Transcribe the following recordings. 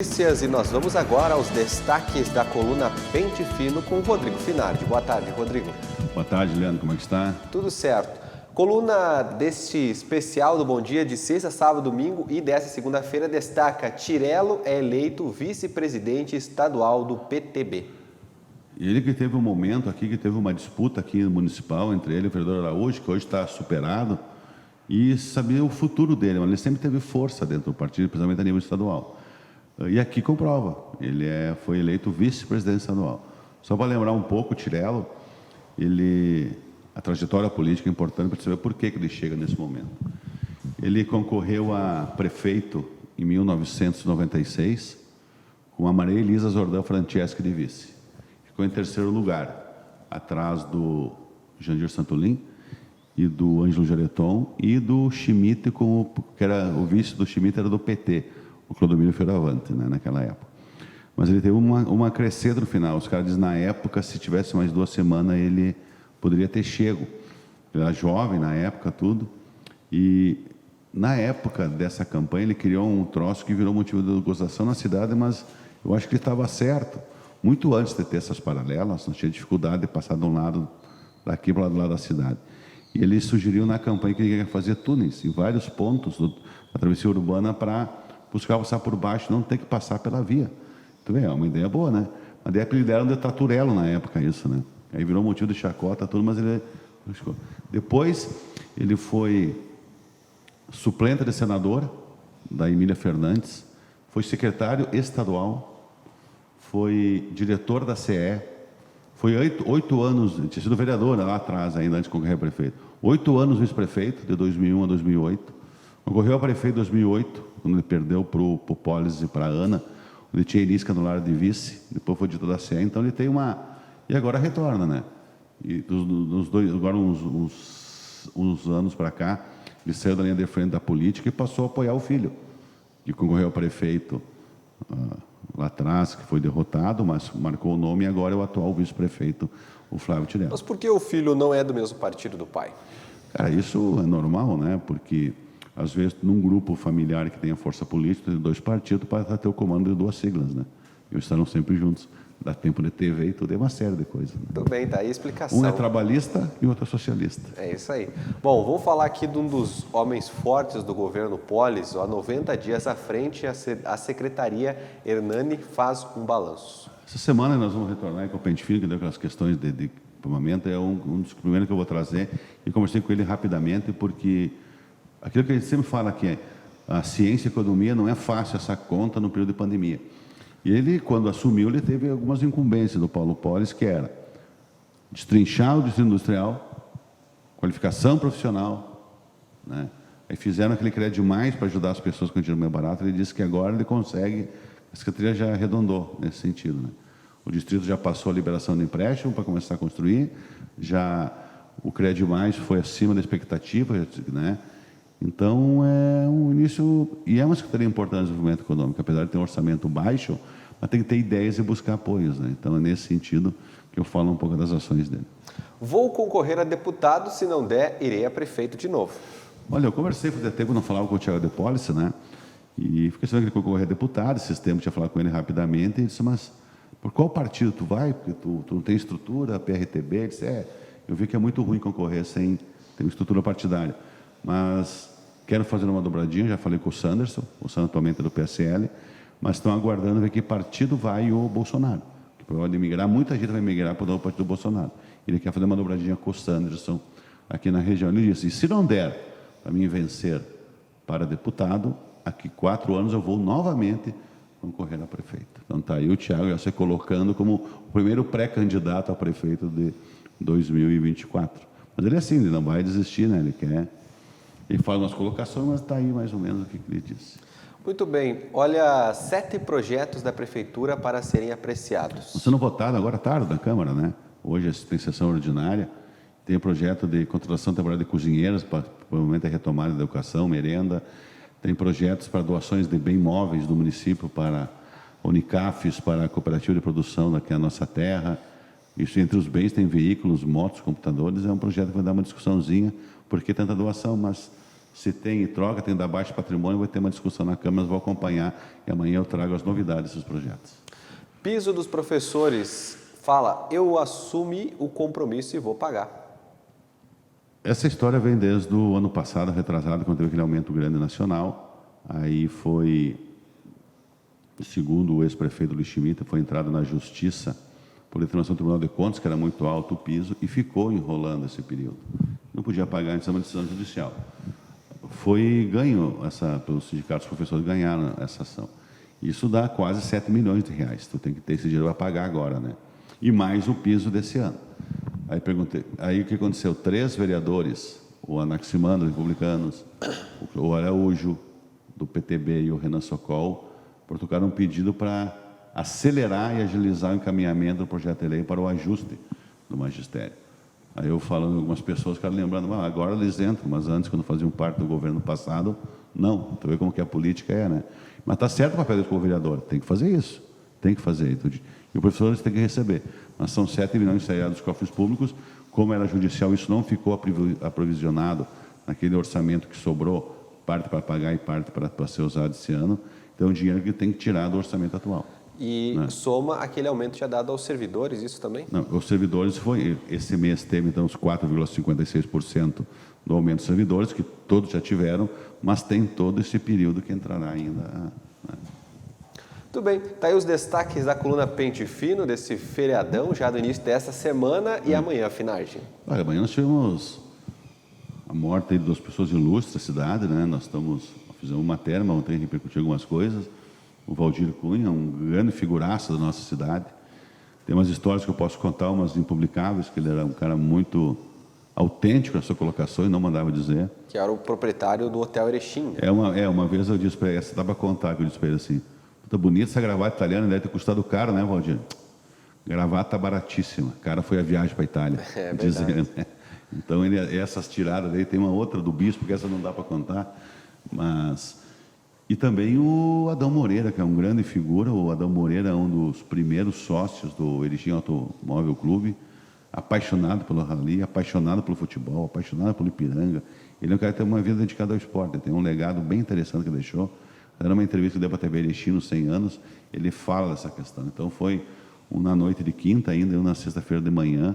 Notícias, e nós vamos agora aos destaques da coluna Pente Fino com o Rodrigo Finardi. Boa tarde, Rodrigo. Boa tarde, Leandro. Como é que está? Tudo certo. Coluna deste especial do Bom Dia de sexta, sábado, domingo e desta segunda-feira destaca: Tirello é eleito vice-presidente estadual do PTB. Ele que teve um momento aqui, que teve uma disputa aqui no municipal entre ele e o vereador Araújo, que hoje está superado, e sabia o futuro dele, mas ele sempre teve força dentro do partido, principalmente a nível estadual. E aqui comprova, ele foi eleito vice-presidente estadual. Só para lembrar um pouco, o Tirello, a trajetória política é importante para saber por que ele chega nesse momento. Ele concorreu a prefeito em 1996 com a Maria Elisa Zordão Franceschi de vice. Ficou em terceiro lugar, atrás do Jandir Santolin e do Ângelo Gereton e do Schmidt, que era o vice do Schmidt, era do PT, o Clodomiro Fioravante, né, naquela época. Mas ele teve uma crescida no final. Os caras dizem, na época, se tivesse mais 2 semanas, ele poderia ter chego. Ele era jovem na época, tudo. E na época dessa campanha, ele criou um troço que virou motivo de gozação na cidade, mas eu acho que ele estava certo. Muito antes de ter essas paralelas, nós tínhamos dificuldade de passar de um lado daqui para o lado da cidade. E ele sugeriu na campanha que ele ia fazer túneis em vários pontos da travessia urbana para os carros passar por baixo, não ter que passar pela via. Tu vê, é uma ideia boa, né? A ideia que ele deram de Taturello na época, isso, né? Aí virou motivo de chacota, tudo, mas ele... Depois, ele foi suplente de senador da Emília Fernandes, foi secretário estadual, foi diretor da CE, foi 8 anos, tinha sido vereador lá atrás, ainda antes de concorrer a prefeito. 8 anos vice-prefeito, de 2001 a 2008. Concorreu a prefeito em 2008, quando ele perdeu para o Polis e para a Ana, onde tinha Elisca no lar de vice, depois foi diretor da CE, então ele tem uma... E agora retorna, né? E agora uns anos para cá, ele saiu da linha de frente da política e passou a apoiar o filho, que concorreu a prefeito lá atrás, que foi derrotado, mas marcou o nome, e agora é o atual vice-prefeito, o Flávio Tirello. Mas por que o filho não é do mesmo partido do pai? Cara, isso é normal, né? Porque, às vezes, num grupo familiar que tenha força política, tem 2 partidos para ter o comando de 2 siglas, né? Eles estarão sempre juntos. Dá tempo de TV e tudo, é uma série de coisas. Né? Tudo bem, tá aí a explicação. Um é trabalhista e o outro é socialista. É isso aí. Bom, vamos falar aqui de um dos homens fortes do governo Polis. Há 90 dias à frente, a Secretaria Hernani faz um balanço. Essa semana nós vamos retornar com o Pente Fino, que deu aquelas questões de equipamento, é um dos primeiros que eu vou trazer. E conversei com ele rapidamente, porque aquilo que a gente sempre fala aqui, a ciência e a economia não é fácil essa conta no período de pandemia. E ele, quando assumiu, ele teve algumas incumbências do Paulo Polis, que era destrinchar o distrito industrial, qualificação profissional, né? Aí fizeram aquele crédito mais para ajudar as pessoas com dinheiro mais barato. Ele disse que agora ele consegue, a Secretaria já arredondou nesse sentido, né? O distrito já passou a liberação de empréstimo para começar a construir, já o crédito mais foi acima da expectativa, né? Então, é um início, e é uma secretaria importante do desenvolvimento econômico, apesar de ter um orçamento baixo, mas tem que ter ideias e buscar apoios, né? Então, é nesse sentido que eu falo um pouco das ações dele. Vou concorrer a deputado, se não der, irei a prefeito de novo. Olha, eu conversei com o tempo, não falava com o Thiago de Policy, né? E fiquei sabendo que ele concorrer a deputado, esses tempos tinha falado com ele rapidamente, e ele disse, mas por qual partido tu vai? Porque tu não tem estrutura, PRTB, ele disse, eu vi que é muito ruim concorrer sem ter uma estrutura partidária. Mas quero fazer uma dobradinha, já falei com o Sanderson atualmente é do PSL, mas estão aguardando ver que partido vai o Bolsonaro. Que pode migrar, muita gente vai migrar para o partido do Bolsonaro. Ele quer fazer uma dobradinha com o Sanderson aqui na região. Ele disse, e se não der para mim vencer para deputado, aqui 4 anos eu vou novamente concorrer a prefeito. Então está aí o Thiago já se colocando como o primeiro pré-candidato a prefeito de 2024. Mas ele é assim, ele não vai desistir, né? Ele faz umas colocações, mas está aí mais ou menos o que ele disse. Muito bem. Olha, 7 projetos da Prefeitura para serem apreciados. Estão sendo votados agora à tarde na Câmara, né? Hoje tem sessão ordinária. Tem o projeto de contratação temporária de cozinheiras, para provavelmente a retomada da educação, merenda. Tem projetos para doações de bem móveis do município para Unicafes, para a cooperativa de produção daqui na nossa terra. Isso, entre os bens, tem veículos, motos, computadores. É um projeto que vai dar uma discussãozinha, por que tanta doação, mas Se tem troca, tem da baixa patrimônio, vai ter uma discussão na Câmara, vou acompanhar e amanhã eu trago as novidades desses projetos. Piso dos professores fala, eu assumi o compromisso e vou pagar. Essa história vem desde o ano passado, retrasado, quando teve aquele aumento grande nacional. Aí foi, segundo o ex-prefeito Luiz Schmidt, foi entrado na Justiça por determinação do Tribunal de Contas, que era muito alto o piso, e ficou enrolando esse período. Não podia pagar antes de uma decisão judicial. Foi ganho, pelos sindicatos os professores ganharam essa ação. Isso dá quase 7 milhões de reais. Tu tem que ter esse dinheiro para pagar agora, né? E mais o piso desse ano. Aí perguntei, aí o que aconteceu? 3 vereadores, o Anaximandro, republicanos, o Araújo, do PTB e o Renan Sokol, protocaram um pedido para acelerar e agilizar o encaminhamento do projeto de lei para o ajuste do magistério. Aí eu falando com algumas pessoas, ficaram lembrando, agora eles entram, mas antes, quando faziam parte do governo passado, não. Então, vê como que a política é, né? Mas está certo o papel do vereador, tem que fazer isso, tem que fazer. E o professor tem que receber. Mas são 7 milhões saídos dos cofres públicos, como era judicial, isso não ficou aprovisionado naquele orçamento que sobrou, parte para pagar e parte para ser usado esse ano. Então, é um dinheiro que tem que tirar do orçamento atual. E soma aquele aumento já dado aos servidores, isso também? Não, os servidores esse mês teve então os 4,56% do aumento dos servidores, que todos já tiveram, mas tem todo esse período que entrará ainda. Né? Tudo bem, tá aí os destaques da coluna Pente Fino, desse feriadão, já do início desta semana e amanhã, Finardi. Olha, amanhã nós tivemos a morte de 2 pessoas ilustres da cidade, né? Nós fizemos uma terma, ontem repercutiu algumas coisas. O Valdir Cunha, um grande figuraça da nossa cidade. Tem umas histórias que eu posso contar, umas impublicáveis, que ele era um cara muito autêntico na sua colocação e não mandava dizer. Que era o proprietário do Hotel Erechim. Né? Uma vez eu disse para ele, essa dá para contar, que eu disse para ele assim, puta bonita essa gravata italiana, deve ter custado caro, né, Valdir? Gravata baratíssima. O cara foi a viagem para a Itália. É dizendo, né? Então, essas tiradas aí, tem uma outra do bispo, que essa não dá para contar, mas... E também o Adão Moreira, que é uma grande figura. O Adão Moreira é um dos primeiros sócios do Erechim Automóvel Clube, apaixonado pelo rally, apaixonado pelo futebol, apaixonado pelo Ipiranga. Ele é um cara que tem uma vida dedicada ao esporte, ele tem um legado bem interessante que ele deixou. Era uma entrevista que deu para a TV Erechim nos 100 anos, ele fala dessa questão. Então foi um na noite de quinta ainda e um na sexta-feira de manhã.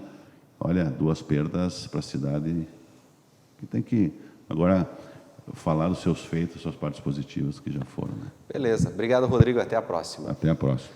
Olha, 2 perdas para a cidade que tem que... Agora... falar dos seus feitos, suas partes positivas que já foram. Né? Beleza. Obrigado, Rodrigo. Até a próxima. Até a próxima.